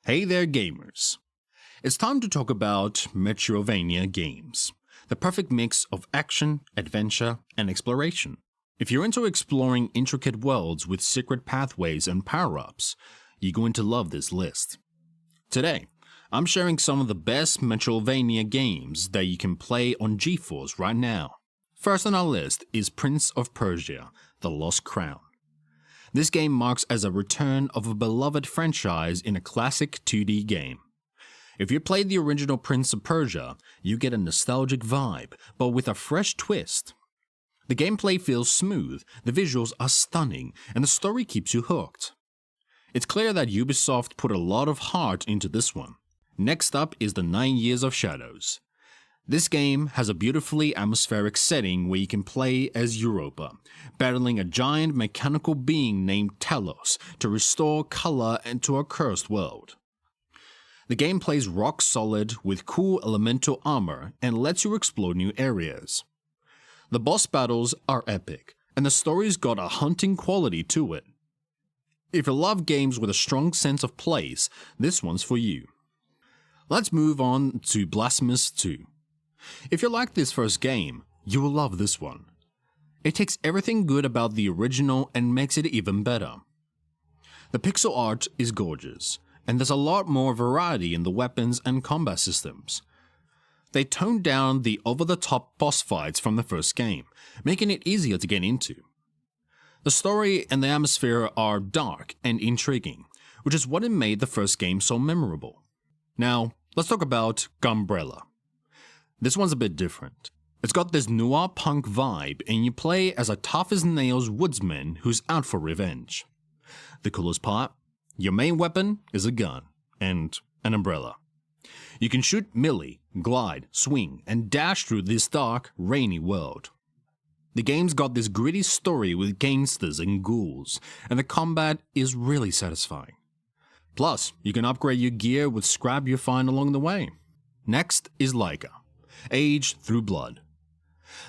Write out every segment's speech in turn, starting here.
Hey there gamers! It's time to talk about Metroidvania games, the perfect mix of action, adventure, and exploration. If you're into exploring intricate worlds with secret pathways and power-ups, you're going to love this list. Today, I'm sharing some of the best Metroidvania games that you can play on Geforce right now. First on our list is Prince of Persia: The Lost Crown. This game marks as a return of a beloved franchise in a classic 2D game. If you played the original Prince of Persia, you get a nostalgic vibe, but with a fresh twist. The gameplay feels smooth, the visuals are stunning, and the story keeps you hooked. It's clear that Ubisoft put a lot of heart into this one. Next up is the 9 Years of Shadows. This game has a beautifully atmospheric setting where you can play as Europa, battling a giant mechanical being named Talos to restore color into a cursed world. The game plays rock solid with cool elemental armor and lets you explore new areas. The boss battles are epic, and the story's got a haunting quality to it. If you love games with a strong sense of place, this one's for you. Let's move on to Blasphemous 2. If you like this first game, you will love this one. It takes everything good about the original and makes it even better. The pixel art is gorgeous, and there's a lot more variety in the weapons and combat systems. They toned down the over-the-top boss fights from the first game, making it easier to get into. The story and the atmosphere are dark and intriguing, which is what made the first game so memorable. Now, let's talk about Gunbrella. This one's a bit different. It's got this noir punk vibe, and you play as a tough-as-nails woodsman who's out for revenge. The coolest part? Your main weapon is a gun and an umbrella. You can shoot melee, glide, swing, and dash through this dark, rainy world. The game's got this gritty story with gangsters and ghouls, and the combat is really satisfying. Plus, you can upgrade your gear with scrap you find along the way. Next is Laika: Age Through Blood.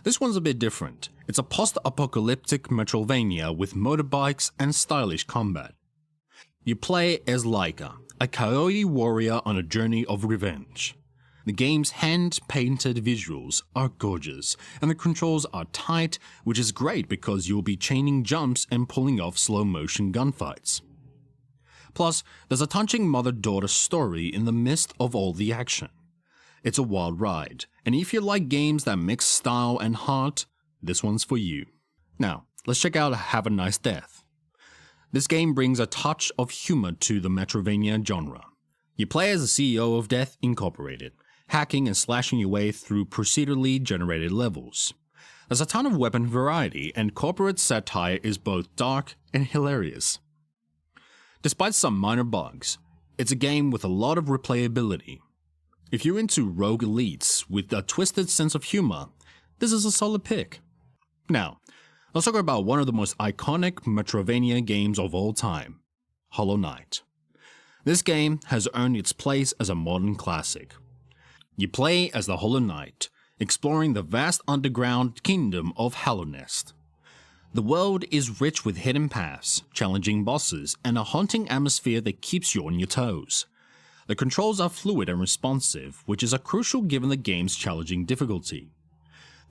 This one's a bit different. It's a post-apocalyptic Metroidvania with motorbikes and stylish combat. You play as Laika, a coyote warrior on a journey of revenge. The game's hand-painted visuals are gorgeous, and the controls are tight, which is great because you'll be chaining jumps and pulling off slow-motion gunfights. Plus, there's a touching mother-daughter story in the midst of all the action. It's a wild ride, and if you like games that mix style and heart, this one's for you. Now, let's check out Have a Nice Death. This game brings a touch of humor to the Metroidvania genre. You play as the CEO of Death Incorporated, hacking and slashing your way through procedurally generated levels. There's a ton of weapon variety, and corporate satire is both dark and hilarious. Despite some minor bugs, it's a game with a lot of replayability. If you're into rogue elites with a twisted sense of humor, this is a solid pick. Now, let's talk about one of the most iconic Metroidvania games of all time, Hollow Knight. This game has earned its place as a modern classic. You play as the Hollow Knight, exploring the vast underground kingdom of Hallownest. The world is rich with hidden paths, challenging bosses, and a haunting atmosphere that keeps you on your toes. The controls are fluid and responsive, which is crucial given the game's challenging difficulty.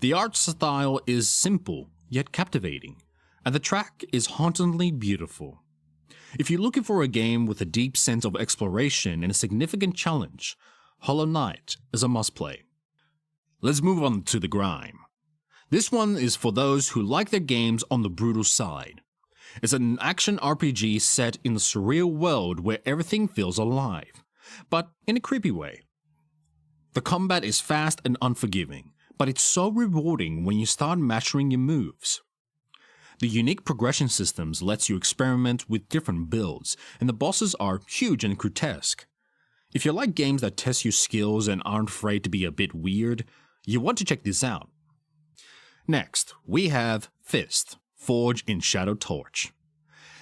The art style is simple, yet captivating, and the track is hauntingly beautiful. If you're looking for a game with a deep sense of exploration and a significant challenge, Hollow Knight is a must-play. Let's move on to the GRIME. This one is for those who like their games on the brutal side. It's an action RPG set in a surreal world where everything feels alive, but in a creepy way. The combat is fast and unforgiving, but it's so rewarding when you start mastering your moves. The unique progression systems lets you experiment with different builds, and the bosses are huge and grotesque. If you like games that test your skills and aren't afraid to be a bit weird, you want to check this out. Next, we have F.I.S.T, Forge in Shadow Torch.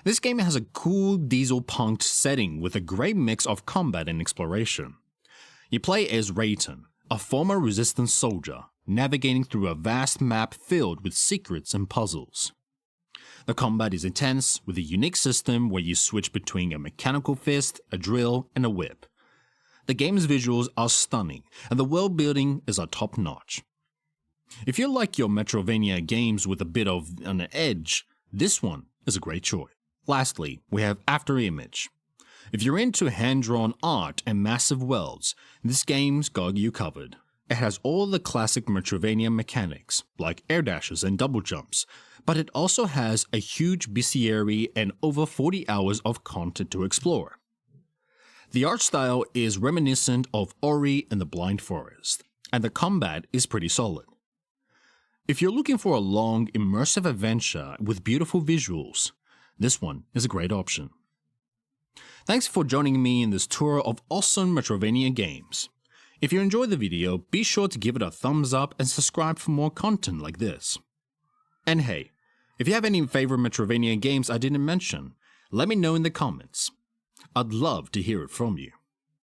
This game has a cool diesel-punked setting with a great mix of combat and exploration. You play as Rayton, a former resistance soldier, navigating through a vast map filled with secrets and puzzles. The combat is intense, with a unique system where you switch between a mechanical fist, a drill, and a whip. The game's visuals are stunning, and the world building is top-notch. If you like your Metroidvania games with a bit of an edge, this one is a great choice. Lastly, we have Afterimage. If you're into hand-drawn art and massive worlds, this game's got you covered. It has all the classic Metroidvania mechanics, like air dashes and double jumps, but it also has a huge bestiary and over 40 hours of content to explore. The art style is reminiscent of Ori and the Blind Forest, and the combat is pretty solid. If you're looking for a long, immersive adventure with beautiful visuals, this one is a great option. Thanks for joining me in this tour of awesome Metroidvania games. If you enjoyed the video, be sure to give it a thumbs up and subscribe for more content like this. And hey, if you have any favorite Metroidvania games I didn't mention, let me know in the comments. I'd love to hear it from you.